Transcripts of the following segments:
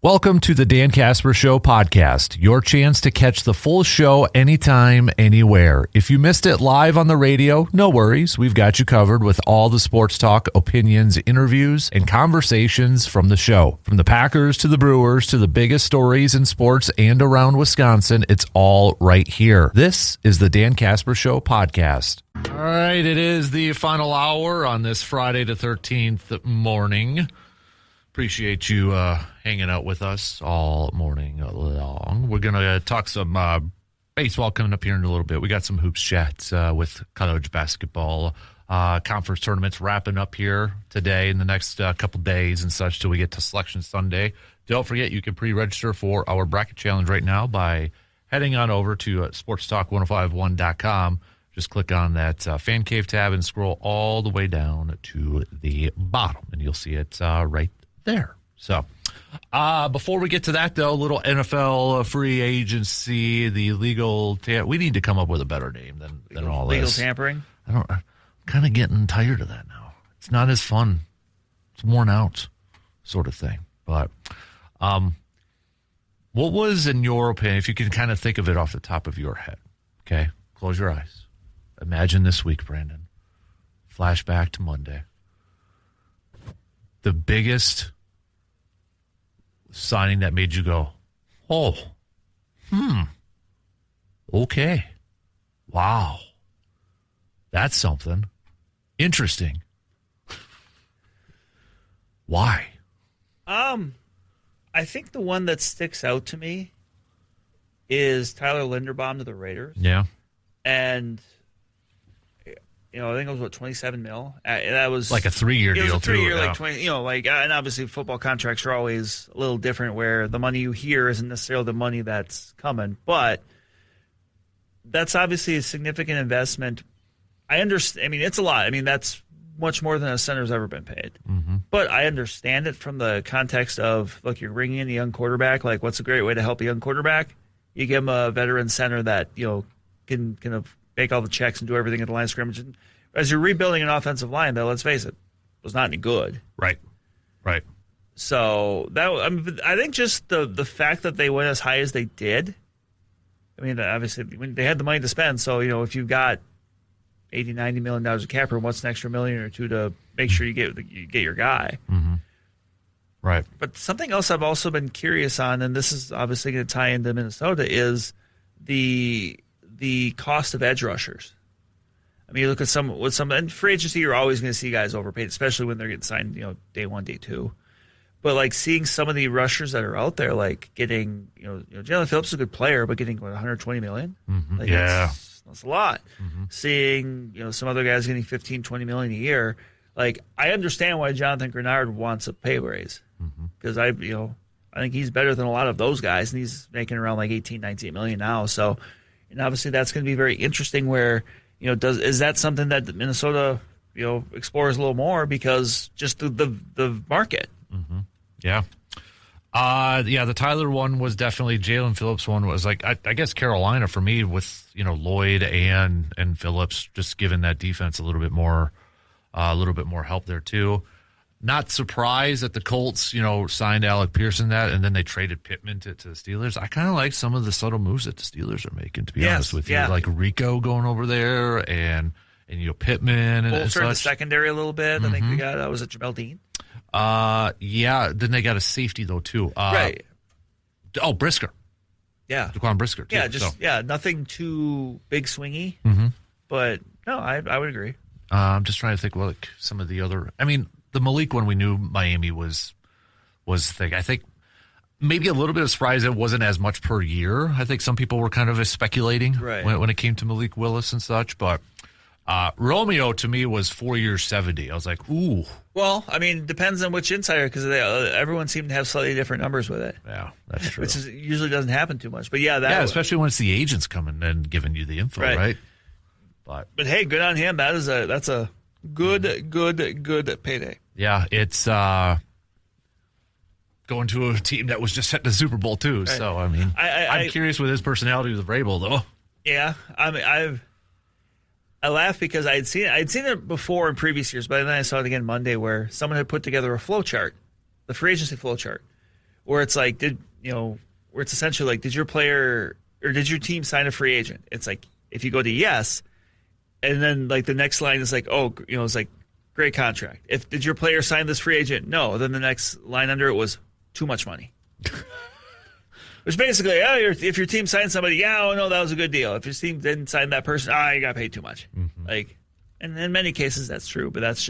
Welcome to the Dan Casper Show podcast, your chance to catch the full show anytime, anywhere. If you missed it live on the radio, no worries. We've got you covered with all the sports talk, opinions, interviews, and conversations from the show. From the Packers to the Brewers to the biggest stories in sports and around Wisconsin, it's all right here. This is the Dan Casper Show podcast. All right, it is the final hour on this Friday the 13th morning. Appreciate you hanging out with us all morning long. We're going to talk some baseball coming up here in a little bit. We got some hoops chats with college basketball conference tournaments wrapping up here today in the next couple days and such till we get to Selection Sunday. Don't forget, you can pre-register for our bracket challenge right now by heading on over to sportstalk1051.com. Just click on that Fan Cave tab and scroll all the way down to the bottom, and you'll see it right there. So before we get to that, though, a little NFL free agency, the legal we need to come up with a better name than all this. Legal tampering? I'm kind of getting tired of that now. It's not as fun. It's worn out sort of thing. But what was, in your opinion, if you can kind of think of it off the top of your head, okay? Close your eyes. Imagine this week, Brandon. Flashback to Monday. The biggest signing that made you go, okay, wow, that's something interesting. Why? I think the one that sticks out to me is Tyler Linderbaum to the Raiders. Yeah. And I think it was 27 mil. That was like a 3-year deal. It was a 3-year, too. like 20. And obviously football contracts are always a little different, where the money you hear isn't necessarily the money that's coming. But that's obviously a significant investment. I understand. I mean, it's a lot. I mean, that's much more than a center's ever been paid. Mm-hmm. But I understand it from the context of, look, you're bringing in a young quarterback. Like, what's a great way to help a young quarterback? You give him a veteran center that can kind of make all the checks and do everything at the line of scrimmage. And as you're rebuilding an offensive line, though, let's face it, was not any good. Right. So I think just the fact that they went as high as they did. I mean, obviously, when they had the money to spend. So if you've got $80-90 million of cap room, what's an extra $1 million or $2 million to make sure you get your guy? Mm-hmm. Right. But something else I've also been curious on, and this is obviously going to tie into Minnesota, is the cost of edge rushers. I mean, you look at some and free agency, you're always going to see guys overpaid, especially when they're getting signed, day one, day two. But like seeing some of the rushers that are out there, like getting, Jalen Phillips is a good player, but getting $120 million, mm-hmm. That's a lot. Mm-hmm. Seeing some other guys getting $15-20 million a year, like I understand why Jonathan Grenard wants a pay raise, because I think he's better than a lot of those guys, and he's making around like $18-19 million now. So. And obviously, that's going to be very interesting. Where is that something that Minnesota explores a little more, because just the market. Mm-hmm. Yeah, the Tyler one was definitely. Jalen Phillips one was like I guess Carolina for me, with Lloyd and Phillips, just giving that defense a little bit more help there too. Not surprised that the Colts, signed Alec Pearson and then they traded Pittman to the Steelers. I kind of like some of the subtle moves that the Steelers are making, to be honest with you. Like Rico going over there and Pittman and bolstered the such. Secondary a little bit. Mm-hmm. I think they got, was it Jamel Dean? Then they got a safety, though, too. Right. Oh, Brisker. Yeah. Daquan Brisker, too. Yeah, nothing too big swingy. Mm-hmm. But, no, I would agree. I'm just trying to think, like, some of the other – I mean – the Malik one, we knew Miami was thick. I think maybe a little bit of surprise it wasn't as much per year. I think some people were kind of speculating when it came to Malik Willis and such. But Romeo, to me, was 4 years, 70. I was like, ooh. Well, I mean, depends on which insider, because everyone seemed to have slightly different numbers with it. Yeah, that's true. Which usually doesn't happen too much. But especially when it's the agents coming and giving you the info, right? But hey, good on him. That's a good payday. Yeah, it's going to a team that was just at the Super Bowl too. Right. So I mean, I'm curious with his personality with Vrabel, though. Yeah, I mean, I laugh because I'd seen it before in previous years, but then I saw it again Monday, where someone had put together a flow chart, the free agency flow chart, where it's like, where it's essentially like, did your player or did your team sign a free agent? It's like, if you go to yes, and then like the next line is like, it's like, great contract. Did your player sign this free agent? No. Then the next line under it was too much money. Which basically, if your team signed somebody, that was a good deal. If your team didn't sign that person, you got paid too much. Mm-hmm. Like, and in many cases that's true, but that's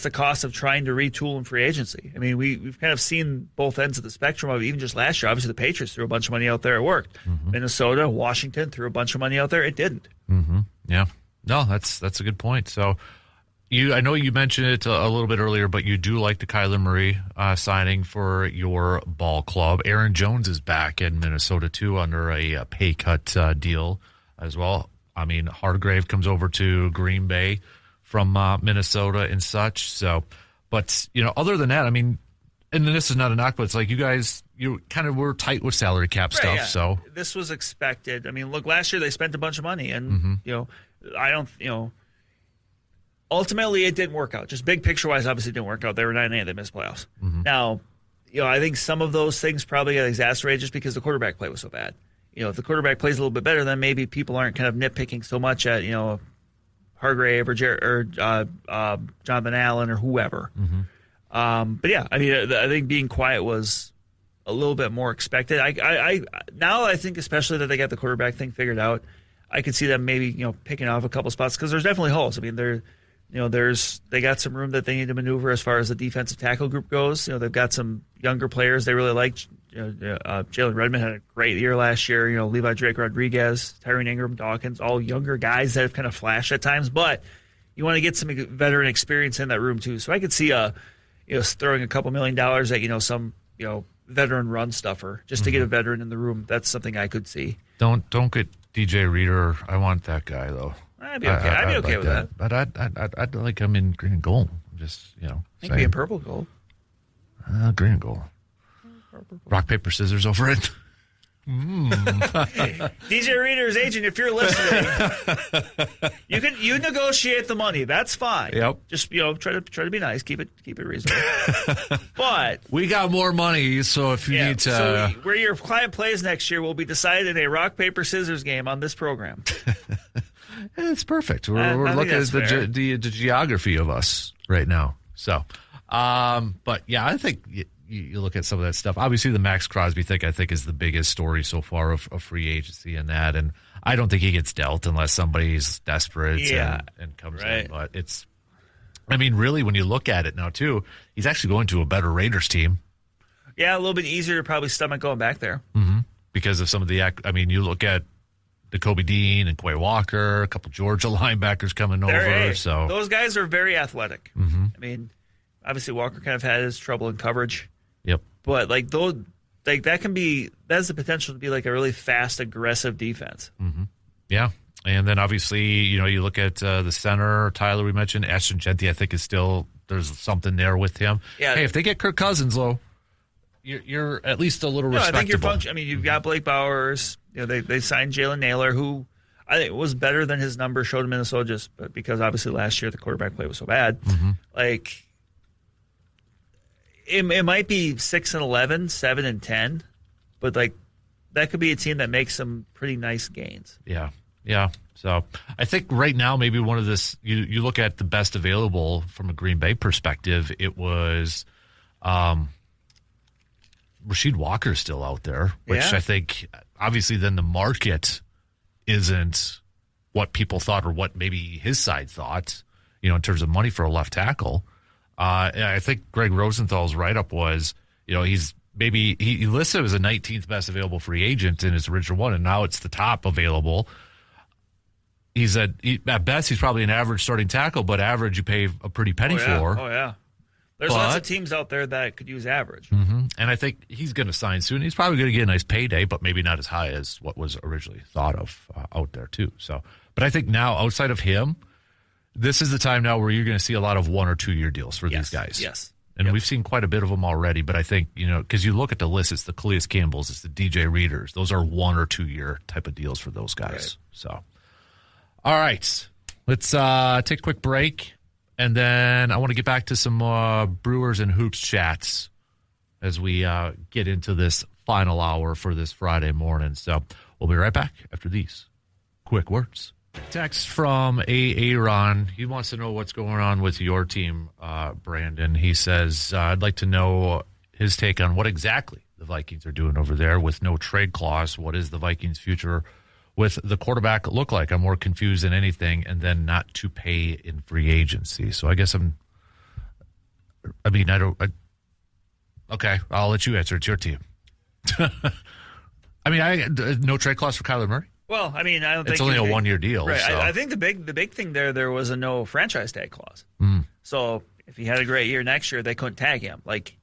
the cost of trying to retool in free agency. I mean, we've kind of seen both ends of the spectrum of it, even just last year. Obviously, the Patriots threw a bunch of money out there. It worked. Mm-hmm. Minnesota, Washington threw a bunch of money out there. It didn't. Mm-hmm. Yeah. No, that's a good point. So, I know you mentioned it a little bit earlier, but you do like the Kyler Murray signing for your ball club. Aaron Jones is back in Minnesota, too, under a pay cut deal as well. I mean, Hargrave comes over to Green Bay from Minnesota and such. So, but, other than that, I mean, and this is not a knock, but it's like you kind of were tight with salary cap stuff. Yeah. So this was expected. I mean, look, last year they spent a bunch of money, and, ultimately, it didn't work out. Just big picture-wise, obviously, it didn't work out. They were 9-8. They missed playoffs. Mm-hmm. Now, I think some of those things probably got exacerbated just because the quarterback play was so bad. If the quarterback plays a little bit better, then maybe people aren't kind of nitpicking so much at, Hargrave or Jonathan Allen or whoever. Mm-hmm. But, yeah, I mean, I think being quiet was a little bit more expected. Now I think especially that they got the quarterback thing figured out, I could see them maybe, picking off a couple spots because there's definitely holes. I mean, they got some room that they need to maneuver as far as the defensive tackle group goes. They've got some younger players they really like. Jalen Redmond had a great year last year. Levi Drake Rodriguez, Tyrone Ingram, Dawkins, all younger guys that have kind of flashed at times. But you want to get some veteran experience in that room too. So I could see throwing a couple $1 million at some veteran run stuffer just to get a veteran in the room. That's something I could see. Don't get DJ Reader. I want that guy though. I'd be okay. I'd be okay with that. But I'd like him in green and gold. Just maybe in purple gold. Green and gold. Rock paper scissors over it. DJ Reader's agent, if you're listening, you negotiate the money. That's fine. Yep. Just try to be nice. Keep it reasonable. But we got more money, so if you need to, so where your client plays next year will be decided in a rock paper scissors game on this program. It's perfect. We're looking at the geography of us right now. So, but yeah, I think. You look at some of that stuff. Obviously, the Max Crosby thing, I think, is the biggest story so far of free agency and that. And I don't think he gets dealt unless somebody's desperate and comes in. But really, when you look at it now, too, he's actually going to a better Raiders team. Yeah, a little bit easier to probably stomach going back there. Mm-hmm. Because of some of you look at the Kobe Dean and Quay Walker, a couple Georgia linebackers coming over. So those guys are very athletic. Mm-hmm. Obviously, Walker kind of had his trouble in coverage. Yep. But that's the potential to be like a really fast, aggressive defense. Mm-hmm. Yeah. And then obviously, you look at the center, Tyler, we mentioned. Ashton Genty, I think, is still, there's something there with him. Yeah. Hey, if they get Kirk Cousins, though, you're at least a little respectable. I think you've got Blake Bowers. They signed Jalen Naylor, who I think was better than his number showed in Minnesota, but because obviously last year the quarterback play was so bad. Mm-hmm. It might be 6-11, 7-10, but that could be a team that makes some pretty nice gains. Yeah. So I think right now maybe one of this you look at the best available from a Green Bay perspective. It was Rasheed Walker still out there, which I think obviously then the market isn't what people thought or what maybe his side thought. In terms of money for a left tackle. I think Greg Rosenthal's write-up was, he's maybe he listed as a 19th best available free agent in his original one, and now it's the top available. At best, he's probably an average starting tackle, but average you pay a pretty penny for. Oh, yeah. There's lots of teams out there that could use average. Mm-hmm. And I think he's going to sign soon. He's probably going to get a nice payday, but maybe not as high as what was originally thought of out there, too. So, but I think now, outside of him, this is the time now where you're going to see a lot of 1 or 2 year deals for these guys. Yes. And we've seen quite a bit of them already, but I think, because you look at the list, it's the Calais Campbells, it's the DJ Readers. Those are 1 or 2 year type of deals for those guys. Right. So, all right. Let's take a quick break, and then I want to get back to some Brewers and Hoops chats as we get into this final hour for this Friday morning. So we'll be right back after these quick words. Text from Aaron. He wants to know what's going on with your team, Brandon. He says, I'd like to know his take on what exactly the Vikings are doing over there with no trade clause. What is the Vikings' future with the quarterback look like? I'm more confused than anything, and then not to pay in free agency. So I guess okay, I'll let you answer. It's your team. No trade clause for Kyler Murray? Well, I don't think it's only a one-year deal. Right. So. I think the big thing there was a no franchise tag clause. So if he had a great year next year, they couldn't tag him. Like,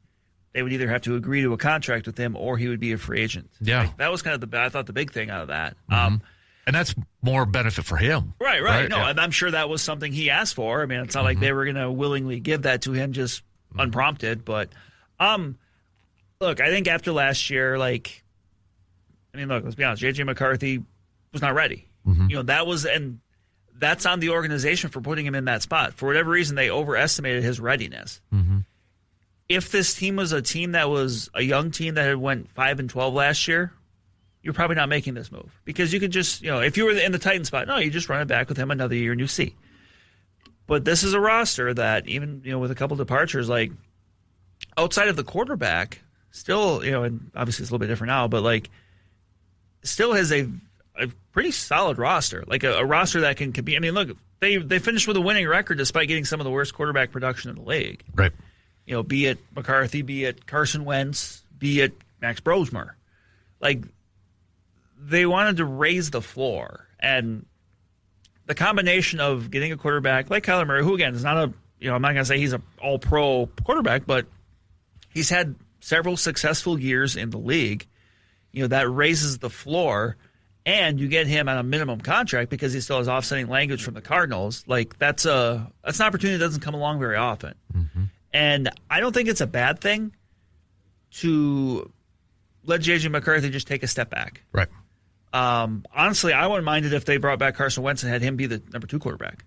they would either have to agree to a contract with him or he would be a free agent. Yeah. Like, that was kind of I thought the big thing out of that. And that's more benefit for him. Right. No, and I'm sure that was something he asked for. It's not like they were going to willingly give that to him just unprompted. But, look, I think after last year, let's be honest, J.J. McCarthy was not ready. That's on the organization for putting him in that spot. For whatever reason, they overestimated his readiness. If this team was a team that was a young team that had went 5-12 last year, you're probably not making this move, because you could just, if you were in the Titan spot, no, you just run it back with him another year and you see. But this is a roster that even, with a couple departures, like outside of the quarterback, still, and obviously it's a little bit different now, but still has a pretty solid roster, like a roster that can compete. Look, they finished with a winning record despite getting some of the worst quarterback production in the league. Right. Be it McCarthy, be it Carson Wentz, be it Max Brosmer. They wanted to raise the floor. And the combination of getting a quarterback like Kyler Murray, who, again, is not I'm not going to say he's an all-pro quarterback, but he's had several successful years in the league. That raises the floor, and you get him on a minimum contract because he still has offsetting language from the Cardinals. That's an opportunity that doesn't come along very often. And I don't think it's a bad thing to let J.J. McCarthy just take a step back. Right. Honestly, I wouldn't mind it if they brought back Carson Wentz and had him be the number 2 quarterback.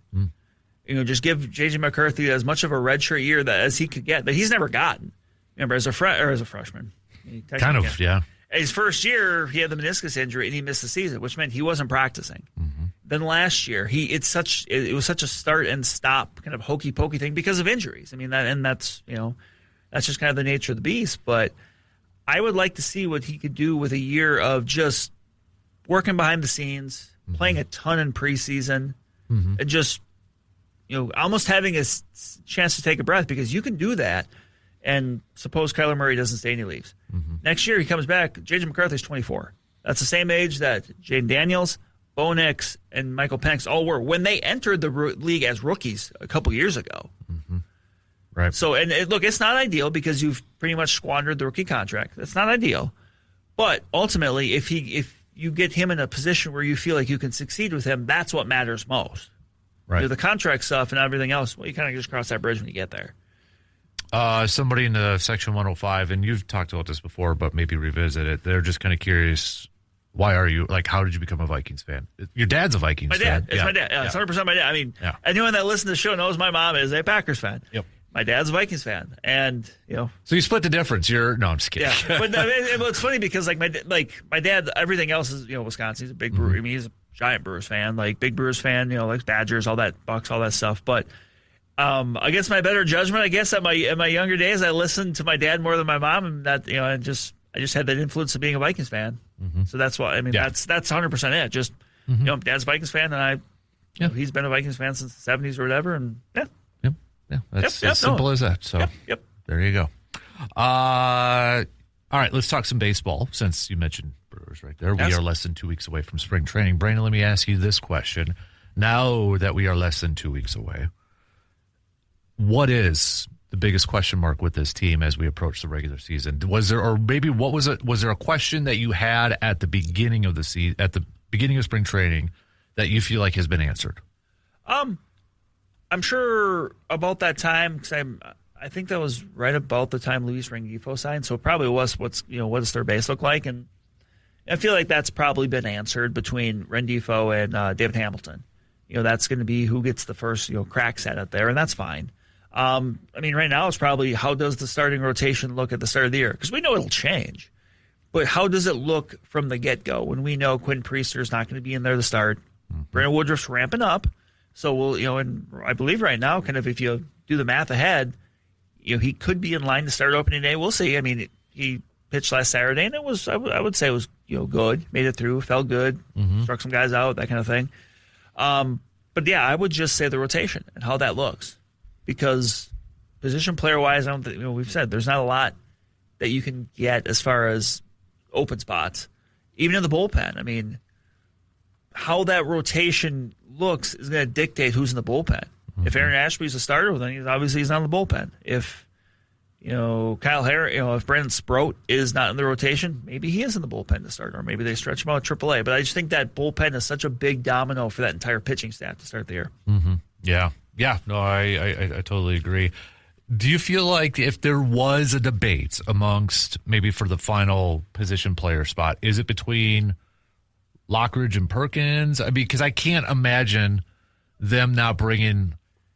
Just give J.J. McCarthy as much of a redshirt year as he could get, that he's never gotten. Remember, as a freshman. Kind of, yeah. His first year, he had the meniscus injury and he missed the season, which meant he wasn't practicing. Then last year, it was such a start and stop kind of hokey pokey thing because of injuries. That's just kind of the nature of the beast. But I would like to see what he could do with a year of just working behind the scenes, playing a ton in preseason, and just almost having a chance to take a breath, because you can do that. And suppose Kyler Murray doesn't stay and he leaves. Next year he comes back, J.J. McCarthy's 24. That's the same age that Jaden Daniels, Bo Nix, and Michael Penix all were when they entered the league as rookies a couple years ago. Right. So, look, it's not ideal because you've pretty much squandered the rookie contract. That's not ideal. But ultimately, if you get him in a position where you feel like you can succeed with him, that's what matters most. Right. The contract stuff and everything else, well, you kind of just cross that bridge when you get there. Somebody in the Section 105, and you've talked about this before, but maybe revisit it. They're just kind of curious, how did you become a Vikings fan? Your dad's a Vikings fan. My dad. It's my dad. It's 100% my dad. Anyone that listens to the show knows my mom is a Packers fan. Yep. My dad's a Vikings fan. And, So you split the difference. No, I'm just kidding. Yeah. But it's funny because, my dad, everything else is, Wisconsin. He's a big Brewer. He's a giant Brewers fan. Big Brewers fan, likes Badgers, all that, Bucks, all that stuff. But against my better judgment, I guess in my younger days, I listened to my dad more than my mom, and that I just had that influence of being a Vikings fan. So that's why that's 100% it. Just dad's a Vikings fan, and he's been a Vikings fan since the 70s or whatever, and that's as simple as that. So there you go. All right, let's talk some baseball since you mentioned Brewers right there. Yes. We are less than 2 weeks away from spring training. Brandon, let me ask you this question: now that we are less than 2 weeks away, what is the biggest question mark with this team as we approach the regular season? Was there, or maybe what was it? Was there a question that you had at the beginning of the season, at the beginning of spring training, that you feel like has been answered? I'm sure about that time, because I think that was right about the time Luis Rengifo signed. So it probably was what does third base look like, and I feel like that's probably been answered between Rengifo and David Hamilton. That's going to be who gets the first cracks at it there, and that's fine. I mean, right now it's probably how does the starting rotation look at the start of the year? Because we know it'll change. But how does it look from the get-go when we know Quinn Priester's not going to be in there to start? Brandon Woodruff's ramping up. So we'll, and I believe right now, kind of if you do the math ahead, he could be in line to start opening day. We'll see. I mean, he pitched last Saturday, and it was, I would say it was, good. Made it through, felt good, struck some guys out, that kind of thing. But yeah, I would just say the rotation and how that looks. Because position player-wise, I don't think, we've said there's not a lot that you can get as far as open spots. Even in the bullpen, I mean, how that rotation looks is going to dictate who's in the bullpen. If Aaron Ashby's a starter, then he's not in the bullpen. If Kyle Harris, if Brandon Sproat is not in the rotation, maybe he is in the bullpen to start, or maybe they stretch him out at AAA. But I just think that bullpen is such a big domino for that entire pitching staff to start the year. Yeah. No, I totally agree. Do you feel like if there was a debate amongst maybe for the final position player spot, is it between Lockridge and Perkins? I mean, because I can't imagine them not bringing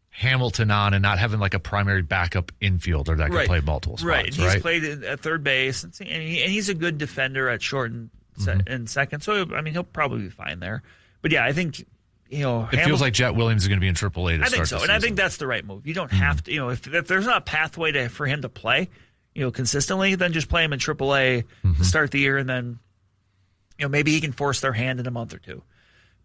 Hamilton on and not having like a primary backup infielder that can play multiple spots. Right. He's played at third base, and he's a good defender at short and second. So, I mean, he'll probably be fine there. But yeah, I think, it feels like Jet Williams is going to be in AAA to start. I think so, and I think that's the right move. You don't have to, if there's not a pathway for him to play, consistently, then just play him in AAA to start the year, and then, maybe he can force their hand in a month or two.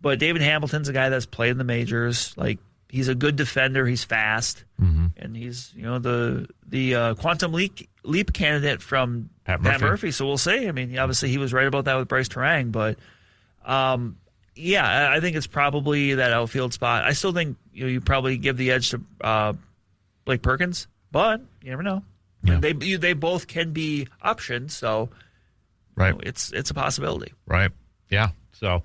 But David Hamilton's a guy that's played in the majors. Like, he's a good defender. He's fast, and he's the quantum leap candidate from Pat Murphy. So we'll see. I mean, obviously he was right about that with Bryce Turang, but yeah, I think it's probably that outfield spot. I still think you probably give the edge to Blake Perkins, but you never know. Yeah. They both can be options, so it's a possibility. Right. Yeah. So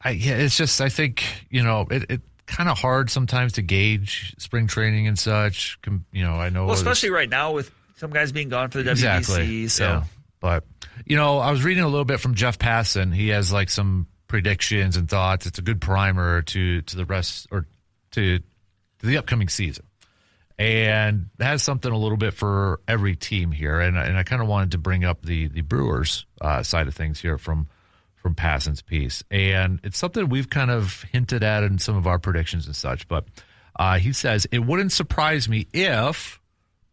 it's just I think it kind of hard sometimes to gauge spring training and such. I know, especially right now with some guys being gone for the WBC. Exactly. So, yeah. But I was reading a little bit from Jeff Passan. He has like some predictions and thoughts. It's a good primer to the rest or to the upcoming season, and has something a little bit for every team here. And I kind of wanted to bring up the Brewers side of things here from Passan's piece, and it's something we've kind of hinted at in some of our predictions and such. But he says it wouldn't surprise me if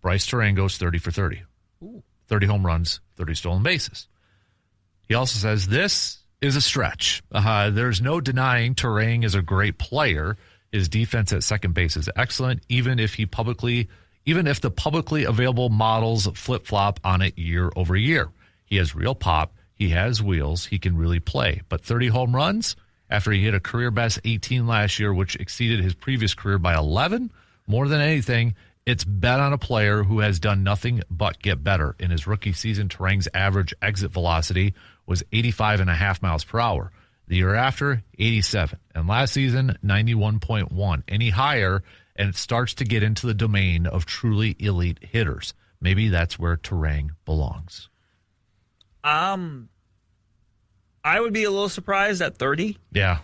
Bryce Turang goes 30 for 30, 30 home runs, 30 stolen bases. He also says this is a stretch. There's no denying Turang is a great player. His defense at second base is excellent, even if the publicly available models flip-flop on it year over year. He has real pop. He has wheels. He can really play. But 30 home runs after he hit a career-best 18 last year, which exceeded his previous career by 11, more than anything, it's bet on a player who has done nothing but get better. In his rookie season, Turang's average exit velocity was 85.5 miles per hour. The year after, 87. And last season, 91.1. Any higher, and it starts to get into the domain of truly elite hitters. Maybe that's where Turang belongs. I would be a little surprised at 30. Yeah.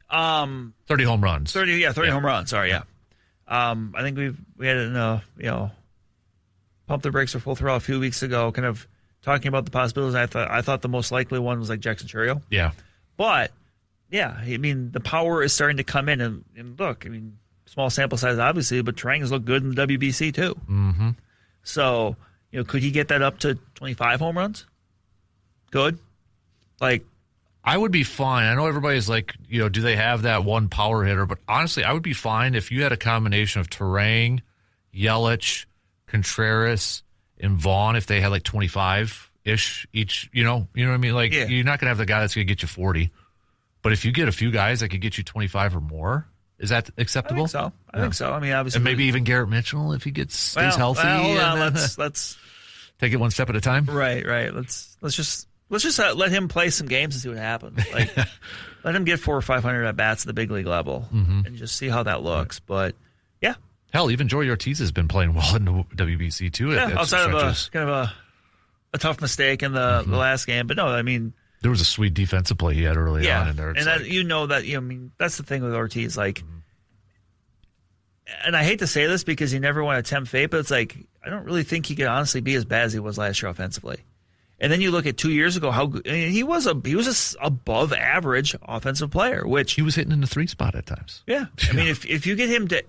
30 home runs. 30 home runs. Sorry, yeah. I think we had pump the brakes or full throttle a few weeks ago, kind of talking about the possibilities. I thought the most likely one was like Jackson Churio. Yeah. But yeah, I mean the power is starting to come in, and look, I mean small sample size obviously, but Turang has looked good in the WBC too. Mm-hmm. So could he get that up to 25 home runs? Good. Like, I would be fine. I know everybody's like, do they have that one power hitter? But honestly, I would be fine if you had a combination of Turang, Yelich, Contreras, and Vaughn, if they had like 25-ish each, you know what I mean? Like, You're not going to have the guy that's going to get you 40. But if you get a few guys that could get you 25 or more, is that acceptable? I think so. I mean, obviously. And maybe even Garrett Mitchell if he stays healthy. Hold on. Let's take it one step at a time. Right. Let's just let him play some games and see what happens. Like, let him get 400 or 500 at bats at the big league level and just see how that looks. But yeah, hell, even Joey Ortiz has been playing well in the WBC too. Yeah, outside of kind of a tough mistake in the last game, but no, I mean there was a sweet defensive play he had early on in there. And that's the thing with Ortiz. Like, and I hate to say this because you never want to tempt fate, but it's like, I don't really think he could honestly be as bad as he was last year offensively. And then you look at 2 years ago, how good, I mean, he was a above average offensive player, which he was hitting in the 3 spot at times. Yeah. I mean, if you get him to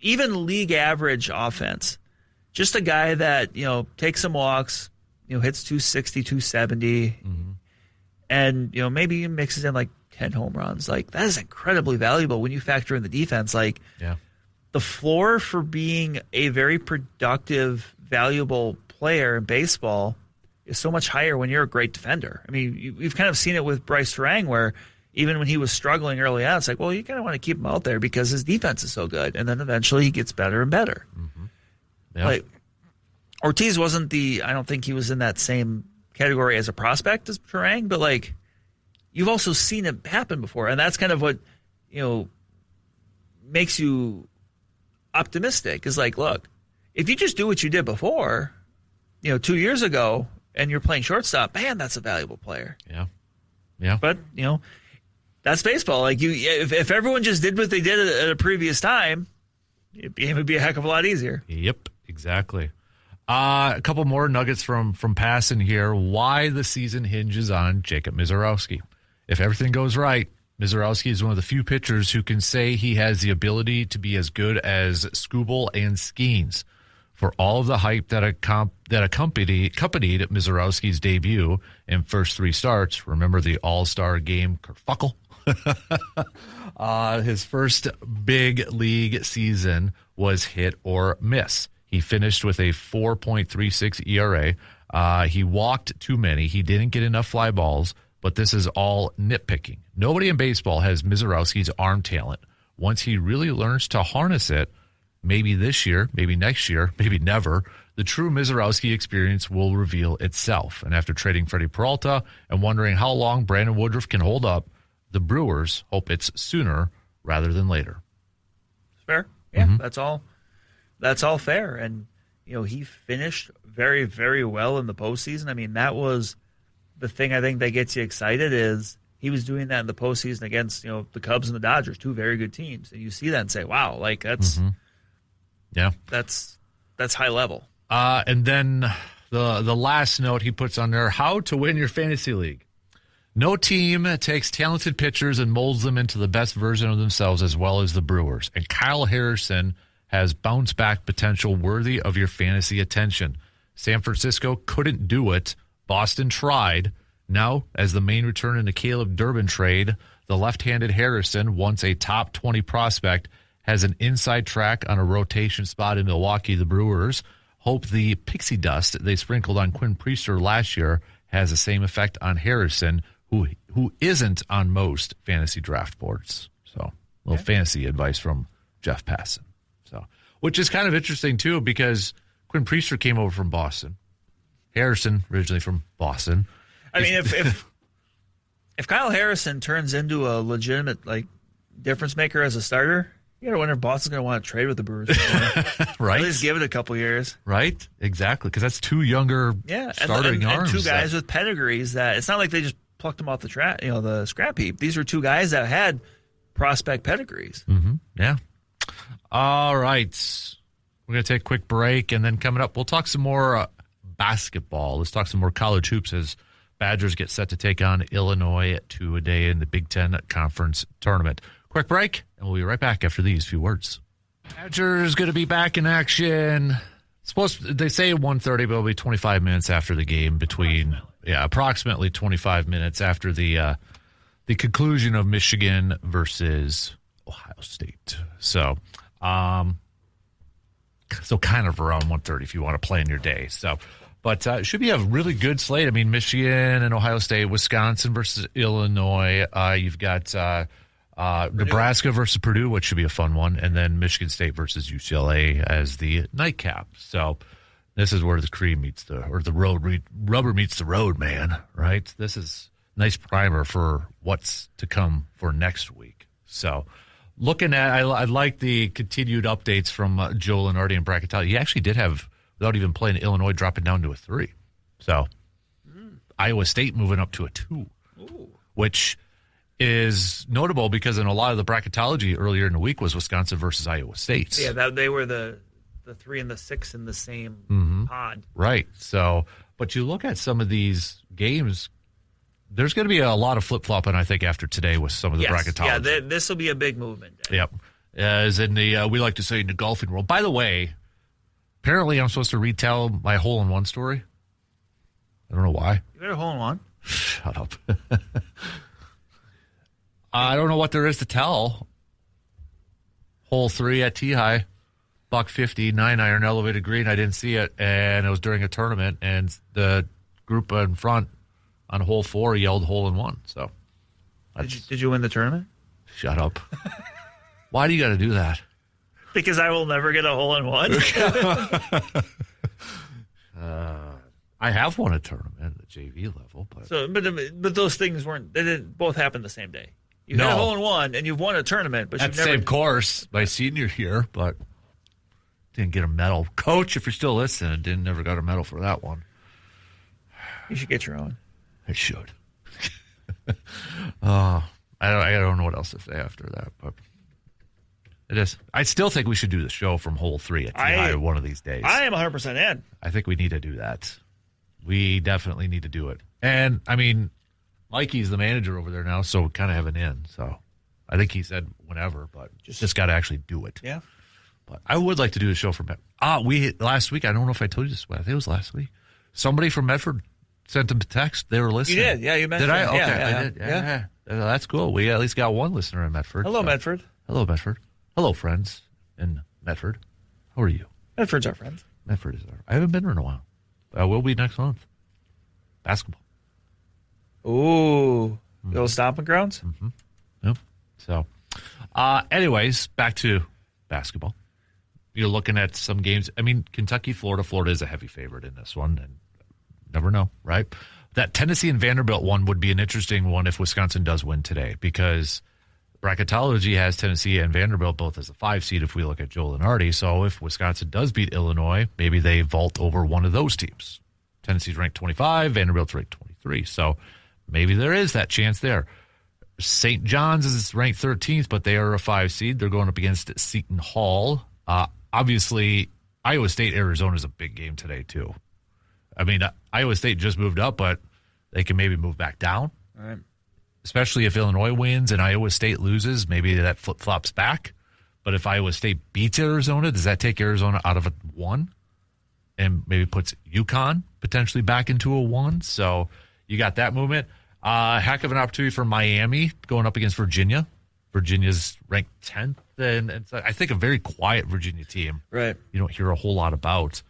even league average offense, just a guy that, takes some walks, hits 260, 270, and, maybe he mixes in like 10 home runs. Like, that is incredibly valuable when you factor in the defense. Like, the floor for being a very productive, valuable player in baseball is so much higher when you're a great defender. I mean, we've kind of seen it with Bryce Turang, where even when he was struggling early on, it's like, well, you kind of want to keep him out there because his defense is so good. And then eventually he gets better and better. Like, Ortiz wasn't I don't think he was in that same category as a prospect as Turang, but like, you've also seen it happen before. And that's kind of what, makes you optimistic, is like, look, if you just do what you did before, 2 years ago, and you're playing shortstop, man, that's a valuable player. Yeah. But, that's baseball. Like, if everyone just did what they did at a previous time, it would be a heck of a lot easier. Yep, exactly. A couple more nuggets from passing here. Why the season hinges on Jacob Mizorowski. If everything goes right, Mizorowski is one of the few pitchers who can say he has the ability to be as good as Skubal and Skeens. For all of the hype that accompanied Mizorowski's debut and first 3 starts, remember the All-Star game kerfuckle? His first big league season was hit or miss. He finished with a 4.36 ERA. He walked too many. He didn't get enough fly balls, but this is all nitpicking. Nobody in baseball has Mizorowski's arm talent. Once he really learns to harness it, maybe this year, maybe next year, maybe never, the true Mizorowski experience will reveal itself. And after trading Freddie Peralta and wondering how long Brandon Woodruff can hold up, the Brewers hope it's sooner rather than later. Fair. Yeah, that's all fair. And, he finished very, very well in the postseason. I mean, that was the thing I think that gets you excited, is he was doing that in the postseason against, the Cubs and the Dodgers, 2 very good teams. And you see that and say, wow, like that's that's high level. And then the last note he puts on there, how to win your fantasy league. No team takes talented pitchers and molds them into the best version of themselves as well as the Brewers. And Kyle Harrison has bounce-back potential worthy of your fantasy attention. San Francisco couldn't do it. Boston tried. Now, as the main return in the Caleb Durbin trade, the left-handed Harrison, once a top 20 prospect, has an inside track on a rotation spot in Milwaukee. The Brewers hope the pixie dust they sprinkled on Quinn Priester last year has the same effect on Harrison, who isn't on most fantasy draft boards. So, a little fantasy advice from Jeff Passan. So, which is kind of interesting too, because Quinn Priester came over from Boston. Harrison originally from Boston. I mean, if Kyle Harrison turns into a legitimate difference maker as a starter, you gotta wonder if Boston's gonna want to trade with the Brewers. Right? At least give it a couple years. Right? Exactly, because that's 2 younger starting arms. And 2 guys with pedigrees that it's not like they just plucked them off the scrap heap. These are 2 guys that had prospect pedigrees. Mm-hmm. Yeah. All right. We're going to take a quick break, and then coming up, we'll talk some more basketball. Let's talk some more college hoops as Badgers get set to take on Illinois 2-a-day in the Big Ten Conference Tournament. Quick break, and we'll be right back after these few words. Badgers going to be back in action. They say 1:30, but it'll be 25 minutes after the game approximately 25 minutes after the conclusion of Michigan versus Ohio State. So kind of around 1:30 if you want to play in your day. So, but it should be a really good slate. I mean, Michigan and Ohio State, Wisconsin versus Illinois. You've got Nebraska versus Purdue, which should be a fun one, and then Michigan State versus UCLA as the nightcap. So this is where the rubber meets the road, man. Right? This is a nice primer for what's to come for next week. So looking at, I like the continued updates from Joe Lenardi and Brackatelli. He actually did have, without even playing Illinois, dropping down to a 3. So Iowa State moving up to a 2, which is notable because in a lot of the bracketology earlier in the week was Wisconsin versus Iowa State. Yeah, they were the 3 and the 6 in the same pod. Right. So, but you look at some of these games, there's going to be a lot of flip-flopping, I think, after today with some of the bracketology. Yeah, this will be a big movement. Yep. As in the, we like to say in the golfing world. By the way, apparently I'm supposed to retell my hole-in-one story. I don't know why. You got a hole-in-one? Shut up. I don't know what there is to tell. Hole 3 at T-High, $150, 9-iron, elevated green. I didn't see it, and it was during a tournament, and the group in front on hole 4 yelled hole-in-one. So, did you win the tournament? Shut up. Why do you got to do that? Because I will never get a hole-in-one. I have won a tournament at the JV level, but those things they didn't both happen the same day. You had a hole-in-one and you've won a tournament, but at the same course my senior year, but didn't get a medal. Coach, if you're still listening, never got a medal for that one. You should get your own. I should. I don't know what else to say after that, but it is. I still think we should do the show from hole 3 at T-High one of these days. I am 100% in. I think we need to do that. We definitely need to do it. And, I mean, Mikey's the manager over there now, so we kind of have an in. So I think he said whenever, but just got to actually do it. Yeah. But I would like to do a show from last week, I don't know if I told you this, I think it was last week. Somebody from Medford sent them a text. They were listening. You did, yeah. You mentioned. Did I? Okay, yeah, I did. Yeah. That's cool. We at least got one listener in Medford. Hello, Medford. Hello, Medford. Hello, friends in Medford. How are you? Medford's our friend. Medford is our. I haven't been there in a while. I will be next month. Basketball. Ooh, little stomping grounds. Mm-hmm. Yep. So, anyways, back to basketball. You're looking at some games. I mean, Kentucky, Florida. Florida is a heavy favorite in this one, and never know, right? That Tennessee and Vanderbilt one would be an interesting one if Wisconsin does win today, because bracketology has Tennessee and Vanderbilt both as a 5 seed if we look at Joel and Artie. So if Wisconsin does beat Illinois, maybe they vault over one of those teams. Tennessee's ranked 25, Vanderbilt's ranked 23. So maybe there is that chance there. St. John's is ranked 13th, but they are a 5 seed. They're going up against Seton Hall. Obviously, Iowa State, Arizona is a big game today, too. I mean, Iowa State just moved up, but they can maybe move back down. All right. Especially if Illinois wins and Iowa State loses, maybe that flip-flops back. But if Iowa State beats Arizona, does that take Arizona out of a 1? And maybe puts UConn potentially back into a 1? So you got that movement. Heck of an opportunity for Miami going up against Virginia. Virginia's ranked 10th, and it's, I think, a very quiet Virginia team. Right. You don't hear a whole lot about.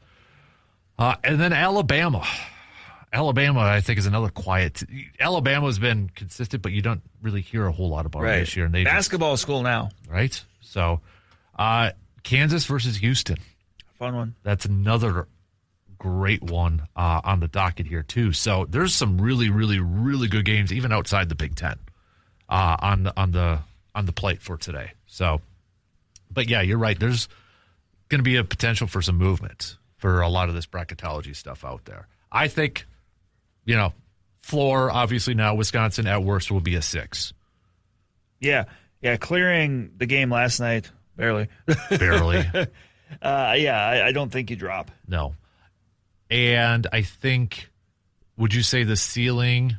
And then Alabama. Alabama, I think, is another quiet. Alabama's been consistent, but you don't really hear a whole lot about it this year. And basketball school now. Right? So, Kansas versus Houston. Fun one. That's another great one on the docket here, too. So, there's some really, really, really good games, even outside the Big Ten, on the plate for today. So, but yeah, you're right. There's going to be a potential for some movement for a lot of this bracketology stuff out there. I think, floor, obviously now Wisconsin at worst will be a 6. Yeah, clearing the game last night, barely. I don't think you drop. No. And I think, would you say the ceiling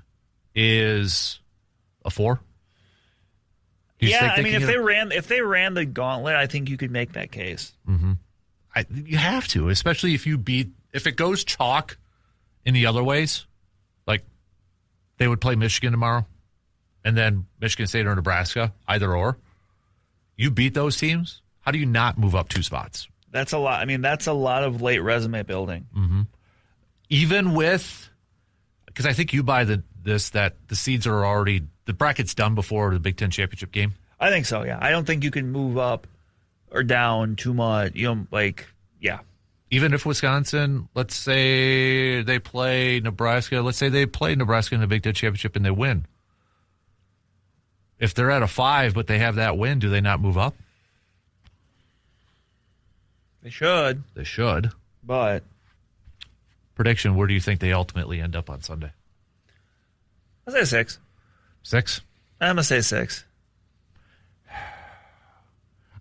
is a 4? Yeah, I mean, if they ran the gauntlet, I think you could make that case. Mm-hmm. You have to, especially if it goes chalk in the other ways, like they would play Michigan tomorrow, and then Michigan State or Nebraska, either or. You beat those teams, how do you not move up 2 spots? That's a lot. I mean, that's a lot of late resume building. Mm-hmm. Even with, because I think you buy that the seeds are already, the bracket's done before the Big Ten championship game. I think so, yeah. I don't think you can move up or down too much. Even if Wisconsin, let's say they play Nebraska, let's say they play Nebraska in the Big Ten championship and they win. If they're at a 5 but they have that win, do they not move up? They should. They should. But prediction, where do you think they ultimately end up on Sunday? I'll say 6. 6? I'm gonna say 6.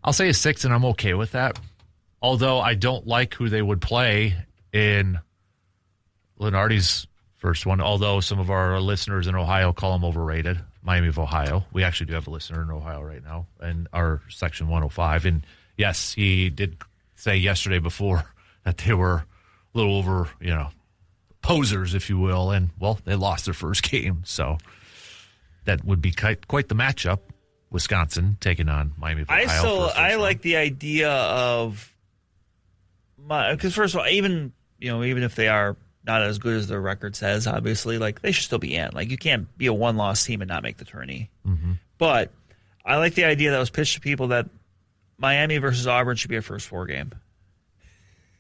I'll say a 6, and I'm okay with that. Although I don't like who they would play in Lenardi's first one, although some of our listeners in Ohio call him overrated. Miami of Ohio. We actually do have a listener in Ohio right now in our section 105. And yes, he did say yesterday before that they were a little over, posers, if you will. And, well, they lost their first game. So that would be quite the matchup. Wisconsin taking on Miami of Ohio. I like the idea of, because first of all, even if they are not as good as their record says, obviously, like, they should still be in. Like, you can't be a one-loss team and not make the tourney. Mm-hmm. But I like the idea that was pitched to people that Miami versus Auburn should be a first 4 game.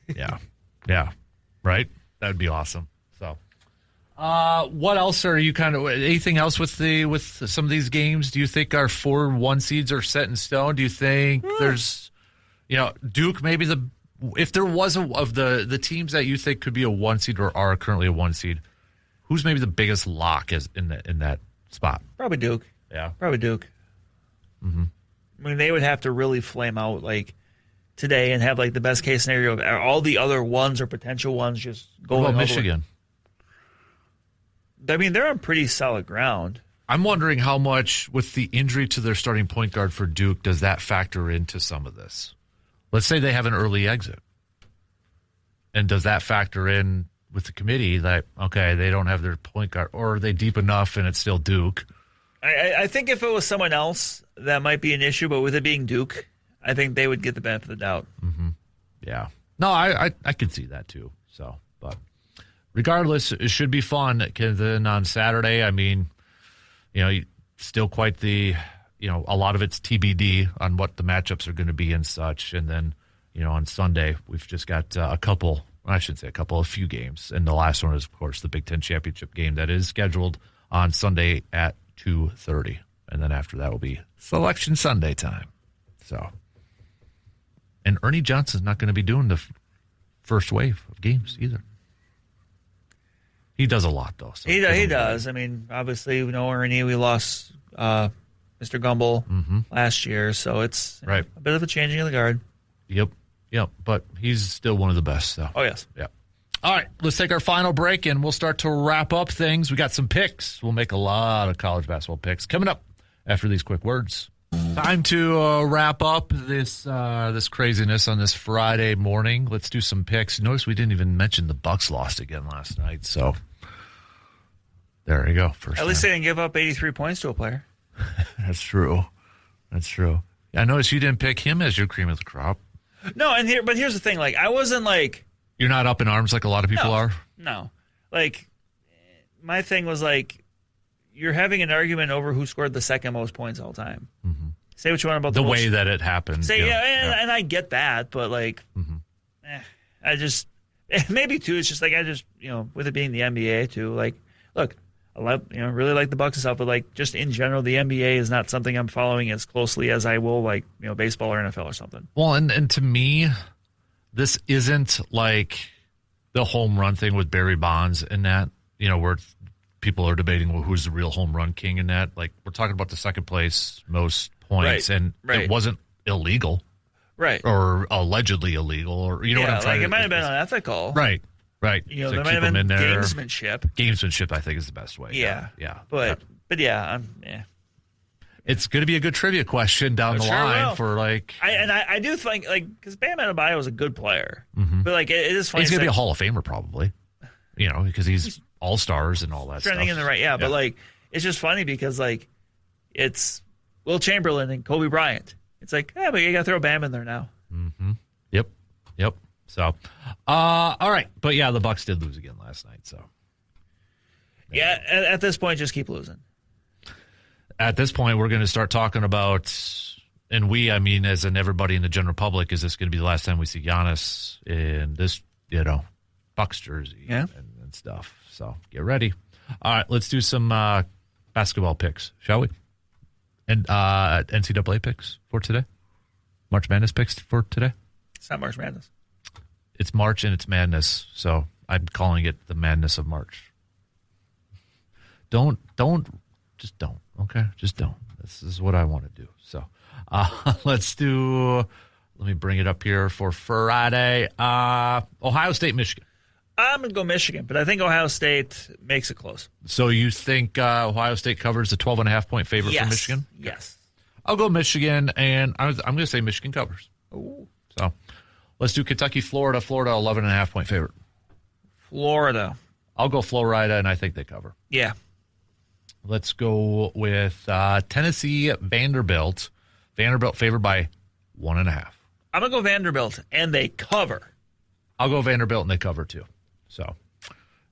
Yeah, right? That would be awesome. So, what else are you anything else with some of these games? Do you think our 4 1 seeds are set in stone? Do you think there's, Duke maybe if there was of the teams that you think could be a 1 seed or are currently a 1 seed, who's maybe the biggest lock in that spot? Probably Duke. Yeah, probably Duke. Mm-hmm. I mean, they would have to really flame out like today and have like the best case scenario of all the other ones or potential ones just going. What about Michigan? I mean, they're on pretty solid ground. I'm wondering how much, with the injury to their starting point guard for Duke, does that factor into some of this? Let's say they have an early exit. And does that factor in with the committee that, okay, they don't have their point guard, or are they deep enough and it's still Duke? I think if it was someone else, that might be an issue, but with it being Duke, I think they would get the benefit of the doubt. Mm-hmm. Yeah. No, I could see that too. So, but regardless, it should be fun. Because then on Saturday, I mean, still quite the, a lot of it's TBD on what the matchups are going to be and such. And then, on Sunday, we've just got a few games. And the last one is, of course, the Big Ten championship game that is scheduled on Sunday at 2:30. And then after that will be Selection Sunday time. So, and Ernie Johnson's not going to be doing the first wave of games either. He does a lot, though. So he does. I mean, obviously, Ernie, we lost Mr. Gumbel last year, so it's right. A bit of a changing of the guard. Yep. But he's still one of the best, though. Oh, yes. Yeah. All right, let's take our final break, and we'll start to wrap up things. We got some picks. We'll make a lot of college basketball picks coming up after these quick words. Time to wrap up this craziness on this Friday morning. Let's do some picks. Notice we didn't even mention the Bucks lost again last night, so there you go. At least they didn't give up 83 points to a player. That's true. I noticed you didn't pick him as your cream of the crop. No, but here's the thing. Like, I wasn't like... You're not up in arms like a lot of people are? No. Like, my thing was like, you're having an argument over who scored the second most points all time. Mm-hmm. Say what you want about the way that it happened. And I get that, but like, I just, maybe too, it's just like, with it being the NBA too, like, look, I really like the Bucks and stuff, but like, just in general, the NBA is not something I'm following as closely as I will, like, baseball or NFL or something. Well, and to me, this isn't like the home run thing with Barry Bonds and that, where people are debating, well, who's the real home run king in that. Like, we're talking about the second place most points, and it wasn't illegal. Right. Or allegedly illegal, or what I'm trying to... it might have been unethical. Right. There might have been gamesmanship. Gamesmanship, I think, is the best way. Yeah. But it's going to be a good trivia question down the line for like... I do think, like, because Bam Adebayo is a good player. Mm-hmm. But, like, it is funny. He's going to be a Hall of Famer probably, because he's all-stars and all that stuff. Trending in the right, but, like, it's just funny because, like, it's Will Chamberlain and Kobe Bryant. It's like, but you got to throw Bam in there now. Mm-hmm. Yep. So, all right. But, yeah, the Bucks did lose again last night, so. Yeah, at this point, just keep losing. At this point, we're going to start talking about, and I mean, as in everybody in the general public, is this going to be the last time we see Giannis in this, Bucks jersey and stuff. So get ready. All right, let's do some basketball picks, shall we? And NCAA picks for today? March Madness picks for today? It's not March Madness. It's March and it's madness, so I'm calling it the madness of March. Don't Just don't. Okay, just don't. This is what I want to do. So, let me bring it up here for Friday. Ohio State, Michigan. I'm going to go Michigan, but I think Ohio State makes it close. So you think Ohio State covers the 12.5-point favorite for Michigan? Yes. I'll go Michigan, and I'm going to say Michigan covers. Ooh. So let's do Kentucky, Florida. Florida, 11.5-point favorite. Florida. I'll go Florida, and I think they cover. Yeah. Let's go with Tennessee, Vanderbilt. Vanderbilt favored by 1.5. I'm going to go Vanderbilt, and they cover. I'll go Vanderbilt, and they cover too. So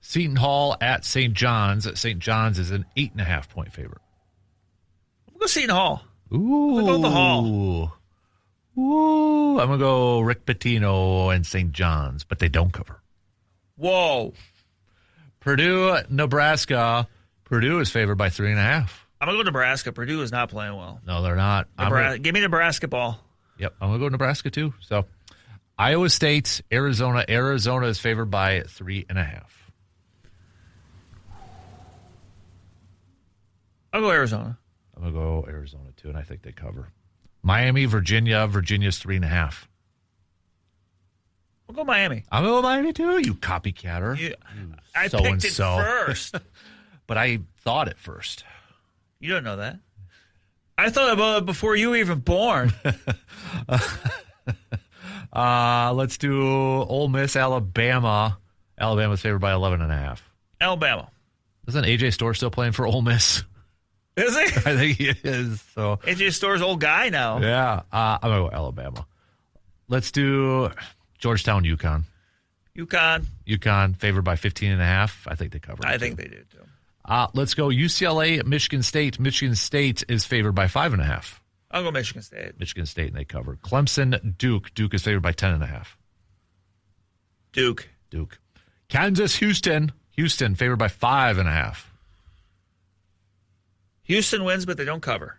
Seton Hall at St. John's. St. John's is an 8.5-point favorite. I'm going to go Seton Hall. Ooh. I'm going to go the Hall. Ooh. I'm going to go Rick Pitino and St. John's, but they don't cover. Whoa. Purdue, Nebraska. Purdue is favored by 3.5. I'm going to go Nebraska. Purdue is not playing well. No, they're not. Give me Nebraska ball. Yep, I'm going to go Nebraska too. So Iowa State, Arizona. Arizona is favored by 3.5. I'll go Arizona. I'm going to go Arizona too, and I think they cover. Miami, Virginia. Virginia's 3.5. I'll go Miami. I'm going to go Miami too, you copycatter. I picked it first. But I thought it first. You don't know that. I thought about it before you were even born. Let's do Ole Miss, Alabama. Alabama's favored by 11.5. Alabama. Isn't AJ Storr still playing for Ole Miss? Is he? I think he is. So AJ Storr's old guy now. Yeah. I'm going to go Alabama. Let's do Georgetown, UConn. UConn favored by 15.5. I think they cover. I think they do too. Let's go UCLA, Michigan State. Michigan State is favored by 5.5. I'll go Michigan State. Michigan State, and they cover. Clemson, Duke. Duke is favored by 10.5. Duke. Kansas, Houston. Houston favored by 5.5. Houston wins, but they don't cover.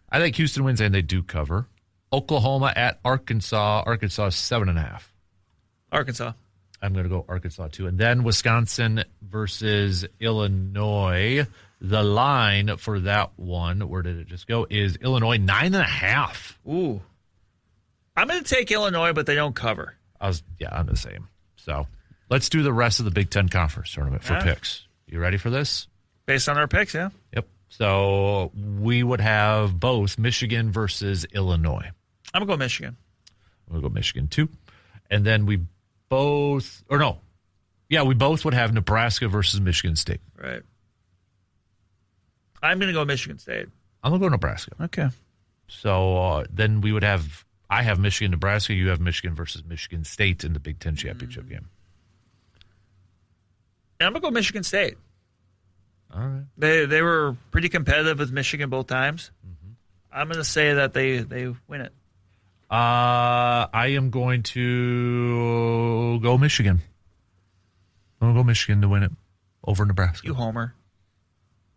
I think Houston wins, and they do cover. Oklahoma at Arkansas. Arkansas is 7.5. Arkansas. I'm going to go Arkansas too. And then Wisconsin versus Illinois. The line for that one, where did it just go, is Illinois 9.5. Ooh. I'm going to take Illinois, but they don't cover. I'm the same. So let's do the rest of the Big Ten Conference Tournament for picks. You ready for this? Based on our picks, yeah. Yep. So we would have both Michigan versus Illinois. I'm going to go Michigan. I'm going to go Michigan too. And then we both would have Nebraska versus Michigan State. Right. I'm going to go Michigan State. I'm going to go Nebraska. Okay. So then I have Michigan, Nebraska. You have Michigan versus Michigan State in the Big Ten championship game. And I'm going to go Michigan State. All right. They were pretty competitive with Michigan both times. Mm-hmm. I'm going to say that they win it. I am going to go Michigan. I'm going to go Michigan to win it over Nebraska. You homer.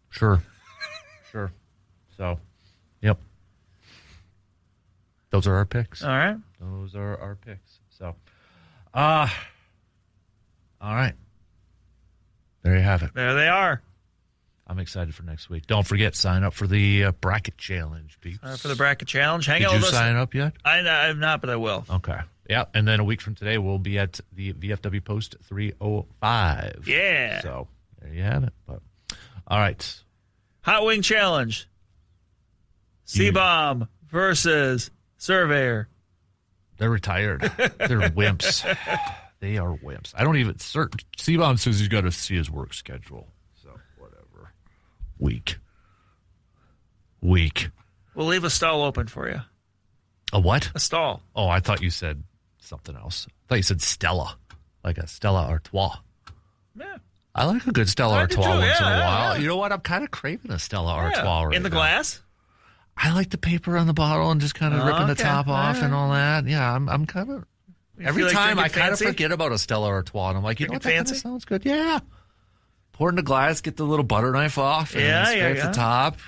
Sure. So, yep. Those are our picks. All right. Those are our picks. So, all right. There you have it. There they are. I'm excited for next week. Don't forget, sign up for the bracket challenge, peeps. For the bracket challenge. Hang out with us. Did you sign up yet? I'm not, but I will. Okay. Yeah, and then a week from today, we'll be at the VFW Post 305. Yeah. So, there you have it. But all right. Hot Wing Challenge. C-Bomb versus Surveyor. They're retired. They're wimps. They are wimps. I don't even... C-Bomb says he's got to see his work schedule. So, whatever. Weak. We'll leave a stall open for you. A what? A stall. Oh, I thought you said something else. I thought you said Stella. Like a Stella Artois. Yeah. I like a good Stella Artois once in a while. Yeah. You know what? I'm kind of craving a Stella Artois right in the now. Glass? I like the paper on the bottle and just kind of ripping the top off and all that. Yeah, I'm kind of... Every time I kind of forget about a Stella Artois, and I'm like, you know what, that kind of sounds good. Yeah. Pour it in the glass, get the little butter knife off, and scrape the top.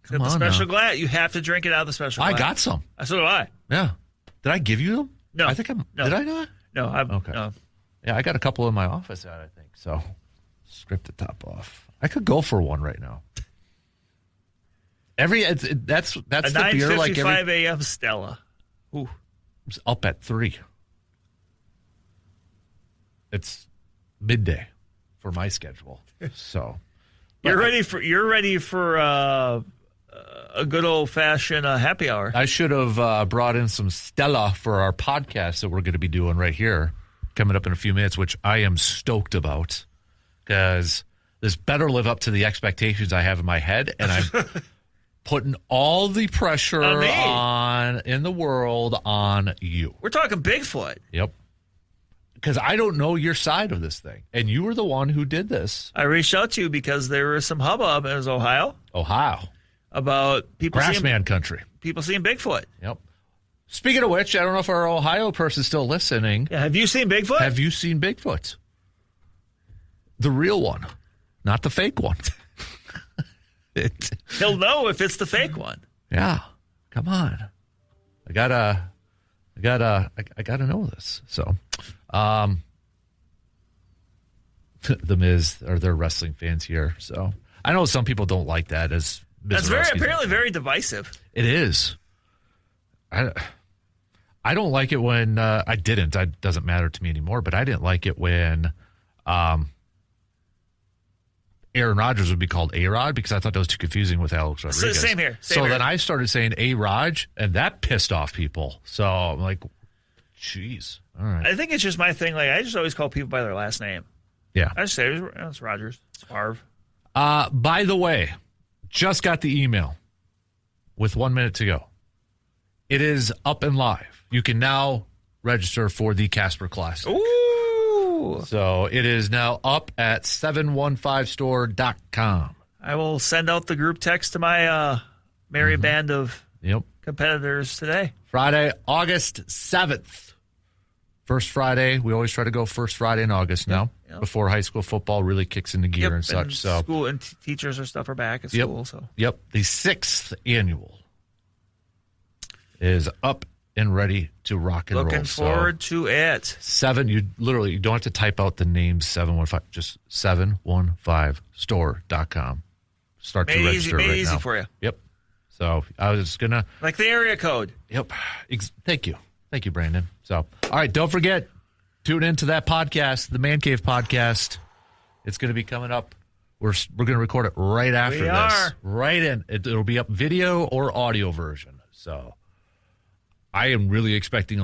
Come on, the special glass. You have to drink it out of the special glass. I got some. So do I. Yeah. Did I give you them? No. I think No. Did I not? No. Okay. No. Yeah, I got a couple in my office out, I think. So, scrape the top off. I could go for one right now. That's the beer like 9:55 a.m. Stella. Ooh. It's up at 3. It's midday for my schedule. So you're ready for a good old fashioned happy hour. I should have brought in some Stella for our podcast that we're going to be doing right here coming up in a few minutes, which I am stoked about because this better live up to the expectations I have in my head, and I'm putting all the pressure in the world on you. We're talking Bigfoot. Yep. Because I don't know your side of this thing, and you were the one who did this. I reached out to you because there was some hubbub. It was Ohio. About people Grassman country. People seeing Bigfoot. Yep. Speaking of which, I don't know if our Ohio person's still listening. Yeah, have you seen Bigfoot? Have you seen Bigfoot? The real one, not the fake one. He'll know if it's the fake one. Yeah. Come on. I gotta know this. So, the Mizz are their wrestling fans here. So I know some people don't like that as That's apparently very divisive. It is. I don't like it when I didn't. It doesn't matter to me anymore. But I didn't like it when Aaron Rodgers would be called A-Rod because I thought that was too confusing with Alex Rodriguez. Same here. Then I started saying A-Raj, and that pissed off people. So I'm like, jeez. All right. I think it's just my thing. Like I just always call people by their last name. Yeah. I just say it's Rodgers. It's Favre. By the way, just got the email with 1 minute to go. It is up and live. You can now register for the Casper Classic. Ooh. So it is now up at 715store.com. I will send out the group text to my merry band of competitors today. Friday, August 7th. First Friday. We always try to go first Friday in August now before high school football really kicks into gear and such. So school and teachers and stuff are back at school. So the 6th annual is up and ready to rock and roll. Looking forward to it. 7, you don't have to type out the name 715, just 715store.com. Start to register right now. Made easy for you. Yep. So I was going to. Like the area code. Yep. Thank you. Thank you, Brandon. So, all right, don't forget, tune into that podcast, the Man Cave podcast. It's going to be coming up. We're going to record it right after this. Are. Right in. It'll be up video or audio version. So I am really expecting